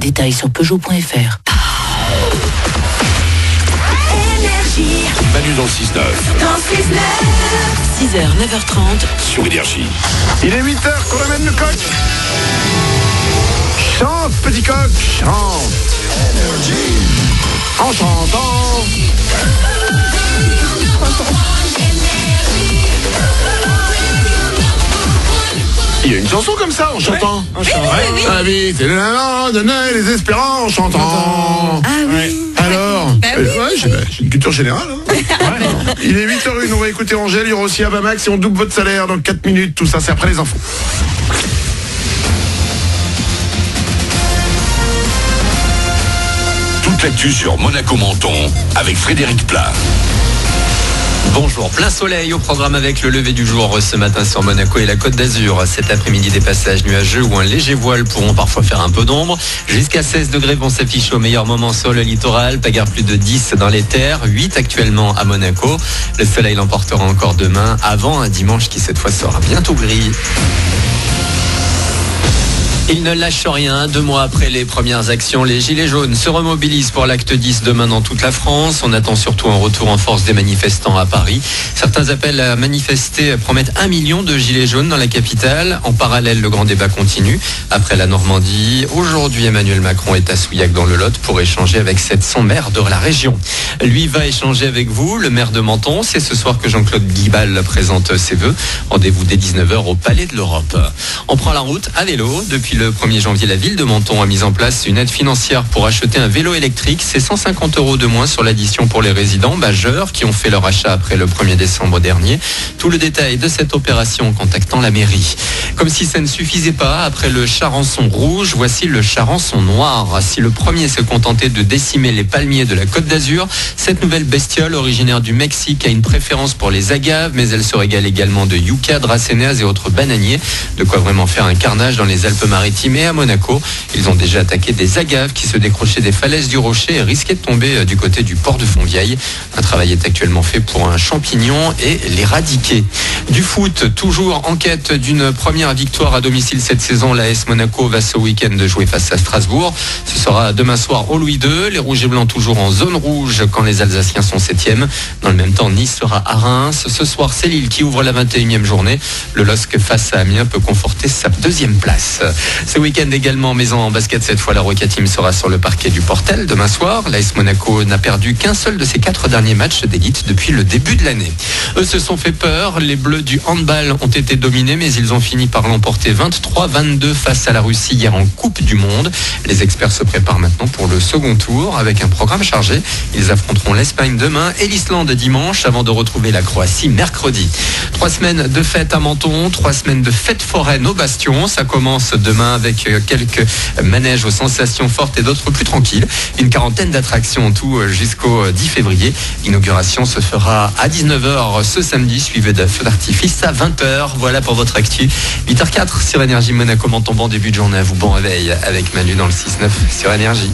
Détails sur Peugeot.fr. Manu dans le 6-9. 6h, 9h30 sur Énergie. Il est 8h qu'on amène le coq. Chante, petit coq, chante. En chantant. Il y a une chanson comme ça en chantant. Oui. Ah oui, c'est les espérants en chantant. Ah oui. Alors, j'ai une culture générale. Hein. Il est 8h01, on va écouter Angèle, il y aura aussi Avamax et on double votre salaire dans 4 minutes. Tout ça, c'est après les infos. Toute l'actu sur Monaco-Menton avec Frédéric Plat. Bonjour, plein soleil au programme avec le lever du jour ce matin sur Monaco et la Côte d'Azur. Cet après-midi, des passages nuageux ou un léger voile pourront parfois faire un peu d'ombre. Jusqu'à 16 degrés vont s'afficher au meilleur moment sur le littoral. Pagare plus de 10 dans les terres, 8 actuellement à Monaco. Le soleil l'emportera encore demain avant un dimanche qui cette fois sera bientôt gris. Il ne lâche rien. 2 mois après les premières actions, les Gilets jaunes se remobilisent pour l'acte 10 demain dans toute la France. On attend surtout un retour en force des manifestants à Paris. Certains appels à manifester promettent 1 million de Gilets jaunes dans la capitale. En parallèle, le grand débat continue. Après la Normandie, aujourd'hui, Emmanuel Macron est à Souillac dans le Lot pour échanger avec 700 maires de la région. Lui va échanger avec vous, le maire de Menton. C'est ce soir que Jean-Claude Guibal présente ses vœux. Rendez-vous dès 19h au Palais de l'Europe. On prend la route à vélo. Depuis le 1er janvier, la ville de Menton a mis en place une aide financière pour acheter un vélo électrique. C'est 150 € de moins sur l'addition pour les résidents majeurs qui ont fait leur achat après le 1er décembre dernier. Tout le détail de cette opération en contactant la mairie. Comme si ça ne suffisait pas, après le charançon rouge, voici le charançon noir. Si le premier se contentait de décimer les palmiers de la Côte d'Azur, cette nouvelle bestiole originaire du Mexique a une préférence pour les agaves, mais elle se régale également de yucca, dracénases et autres bananiers. De quoi vraiment faire un carnage dans les Alpes-Maritimes et à Monaco. Ils ont déjà attaqué des agaves qui se décrochaient des falaises du Rocher et risquaient de tomber du côté du port de Fontvieille. Un travail est actuellement fait pour un champignon et l'éradiquer. Du foot, toujours en quête d'une première victoire à domicile cette saison. L'AS Monaco va ce week-end jouer face à Strasbourg. Ce sera demain soir au Louis II. Les Rouges et Blancs toujours en zone rouge quand les Alsaciens sont 7e. Dans le même temps, Nice sera à Reims. Ce soir, c'est Lille qui ouvre la 21e journée. Le LOSC face à Amiens peut conforter sa 2e place. Ce week-end également, mais en basket cette fois, la Roca Team sera sur le parquet du Portel demain soir. L'AS Monaco n'a perdu qu'un seul de ses 4 derniers matchs d'élite depuis le début de l'année. Eux se sont fait peur. Les Bleus du handball ont été dominés, mais ils ont fini par l'emporter 23-22 face à la Russie hier en Coupe du Monde. Les experts se préparent maintenant pour le second tour avec un programme chargé. Ils affronteront l'Espagne demain et l'Islande dimanche avant de retrouver la Croatie mercredi. 3 semaines de fête à Menton, 3 semaines de fête foraine au Bastion. Ça commence demain avec quelques manèges aux sensations fortes et d'autres plus tranquilles. Une quarantaine d'attractions en tout jusqu'au 10 février. L'inauguration se fera à 19h ce samedi, suivi de feux d'artifice à 20h. Voilà pour votre actu. 8h04 sur Énergie Monaco Menton. Bon début de journée à vous, bon réveil avec Manu dans le 6-9 sur Énergie.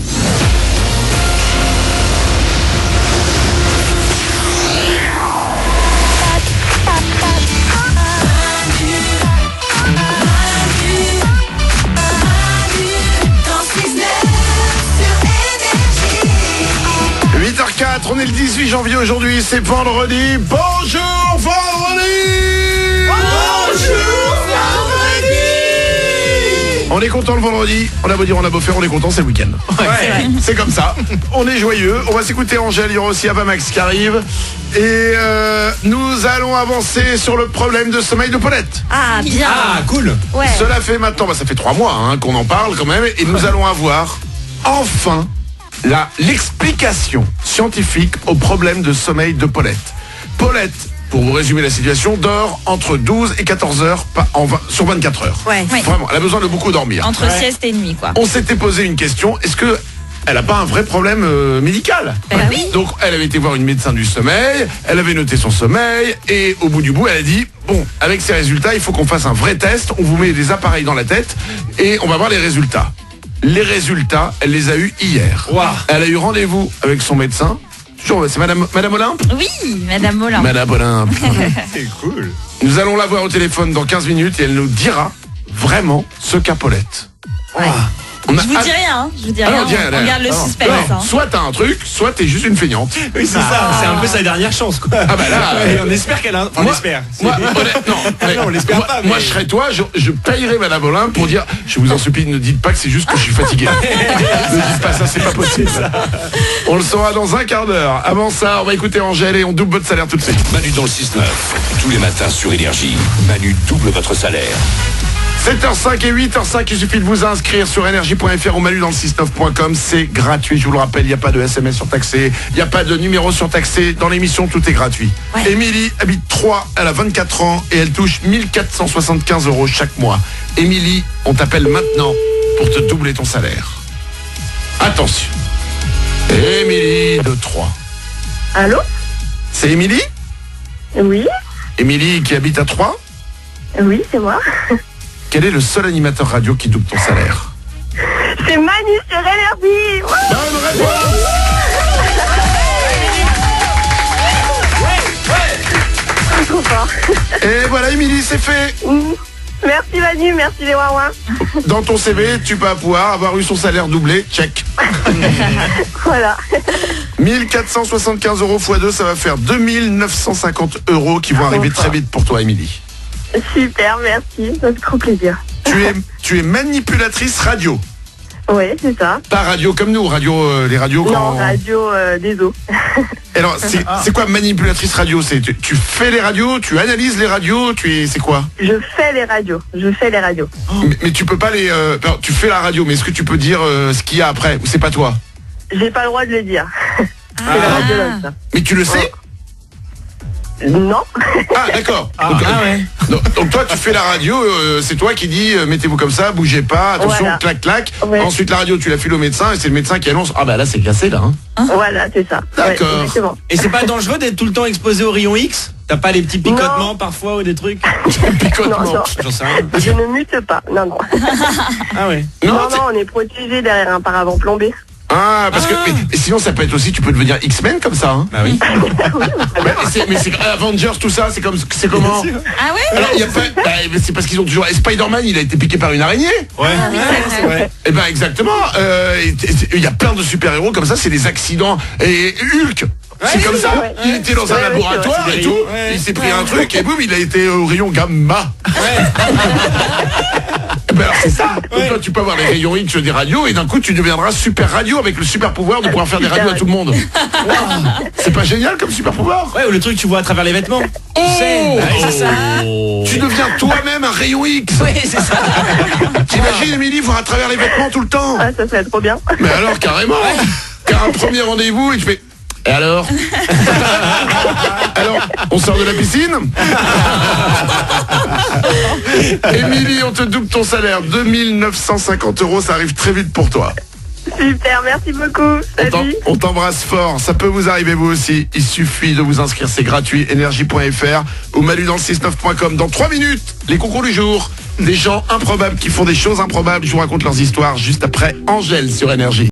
On est le 18 janvier aujourd'hui, c'est vendredi. Bonjour vendredi. Bonjour vendredi. On est content le vendredi, on a beau dire, on a beau faire, on est content, c'est le week-end. Ouais, c'est comme ça, on est joyeux. On va s'écouter Angèle, il y aura aussi Avamax qui arrive. Et nous allons avancer sur le problème de sommeil de Paulette. Ah, bien. Ah, cool. Ouais. Cela fait maintenant, ça fait 3 mois qu'on en parle quand même. Et nous allons avoir enfin l'explication scientifique au problème de sommeil de Paulette. Paulette, pour vous résumer la situation, dort entre 12 et 14 heures sur 24 heures. Ouais. Vraiment, elle a besoin de beaucoup dormir. Entre sieste et nuit, quoi. On s'était posé une question, est-ce que elle n'a pas un vrai problème médical? Oui. Donc elle avait été voir une médecin du sommeil, elle avait noté son sommeil et au bout du bout elle a dit bon, avec ces résultats il faut qu'on fasse un vrai test, on vous met des appareils dans la tête et on va voir les résultats. Les résultats, elle les a eus hier. Wow. Elle a eu rendez-vous avec son médecin. C'est Madame Olympe? Oui, Madame Olympe. Madame Olympe. C'est cool. Nous allons la voir au téléphone dans 15 minutes et elle nous dira vraiment ce qu'a Paulette. Ouais. On a Je vous hâte- dis rien, hein. Je vous dis Ah non, rien. dis rien, On garde le alors, suspense. non, hein. soit t'as un truc, soit t'es juste une feignante. Oui, c'est ça, c'est un peu sa dernière chance, quoi. Ah bah là, Ouais, on espère qu'elle a. Enfin, on moi- espère. Moi, honnêtement, Non, on l'espère moi, pas, mais- moi, je serais toi, je payerais Madame Olin pour dire, je vous en supplie, ne dites pas que c'est juste que je suis fatigué. Ne dites pas ça, c'est pas possible. On le saura dans un quart d'heure. Avant ça, on va écouter Angèle et on double votre salaire tout de suite. Manu dans le 6-9. Tous les matins sur Énergie. Manu double votre salaire. 7h05 et 8h05, il suffit de vous inscrire sur énergie.fr ou manu dans le 69.com. C'est gratuit, je vous le rappelle, il n'y a pas de SMS surtaxé, il n'y a pas de numéro surtaxé. Dans l'émission, tout est gratuit. Ouais. Émilie habite Troyes, elle a 24 ans et elle touche 1475 € chaque mois. Émilie, on t'appelle maintenant pour te doubler ton salaire. Attention. Émilie de Troyes. Allô? C'est Émilie? Oui? Émilie qui habite à Troyes? Oui, c'est moi. Quel est le seul animateur radio qui double ton salaire? C'est Manu sur Énergie. Wouh. Bonne réponse! Trop fort. Et voilà, Émilie, c'est fait. Merci Manu, merci les Wawa. Dans ton CV, tu vas pouvoir avoir eu son salaire doublé. Check. Voilà. 1475 € x 2, ça va faire 2950 € qui vont arriver très vite pour toi, Émilie. Super, merci. Ça fait trop plaisir. Tu es manipulatrice radio. Oui, c'est ça. Pas radio comme nous, les radios Non, quand... radio des eaux. Alors, c'est quoi manipulatrice radio? Tu fais les radios, tu analyses les radios, c'est quoi? Je fais les radios. Mais tu peux pas les... tu fais la radio, mais est-ce que tu peux dire ce qu'il y a après? Ou c'est pas toi? J'ai pas le droit de le dire. C'est la radiologue, ça. Mais tu le sais? Non. Ah, d'accord. ouais. Donc toi, tu fais la radio, c'est toi qui dis mettez-vous comme ça, bougez pas, attention, Voilà. clac, clac. Ouais. Ensuite, la radio, tu la files au médecin et c'est le médecin qui annonce, ah bah là, c'est cassé, là. Hein. Voilà, c'est ça. D'accord. Ouais, exactement. Et c'est pas dangereux d'être tout le temps exposé au rayon X? T'as pas les petits picotements parfois ou des trucs? Picotement. Non, non. J'en sais rien. Je ne mute pas. Non, non. Ah ouais. Non, on est protégé derrière un paravent plombé. Ah, parce que mais sinon, ça peut être aussi, tu peux devenir X-Men comme ça. Hein. Bah oui. Mais c'est Avengers, tout ça, c'est comment? Ah ouais? Alors, il y a pas, c'est parce qu'ils ont toujours. Et Spider-Man, il a été piqué par une araignée. Ouais. Ouais. Eh ben exactement. Il y a plein de super-héros comme ça, c'est des accidents. Et Hulk, c'est comme ça. Ouais. Il était dans un Ouais, laboratoire c'est et des tout. rayons. Ouais. Il s'est pris un truc et boum, il a été au rayon gamma. Eh ben alors c'est ça. Donc toi, tu peux avoir les rayons X des radios et d'un coup, tu deviendras super radio avec le super pouvoir de pouvoir faire des radios à tout le monde. C'est pas génial comme super pouvoir? Ouais, ou le truc que tu vois à travers les vêtements. Oh, c'est ça. Tu deviens toi-même un rayon X. Oui, c'est ça. T'imagines, Émilie, voir à travers les vêtements tout le temps? Ah, ça serait trop bien. Mais alors, carrément. Car un premier rendez-vous et tu fais... Et alors? Alors, on sort de la piscine? Émilie, on te double ton salaire. 2950 €, ça arrive très vite pour toi. Super, merci beaucoup. Salut. On t'embrasse fort. Ça peut vous arriver vous aussi. Il suffit de vous inscrire, c'est gratuit. Énergie.fr ou manu dans le 69.com. Dans 3 minutes, les concours du jour. Des gens improbables qui font des choses improbables. Je vous raconte leurs histoires juste après Angèle sur Énergie.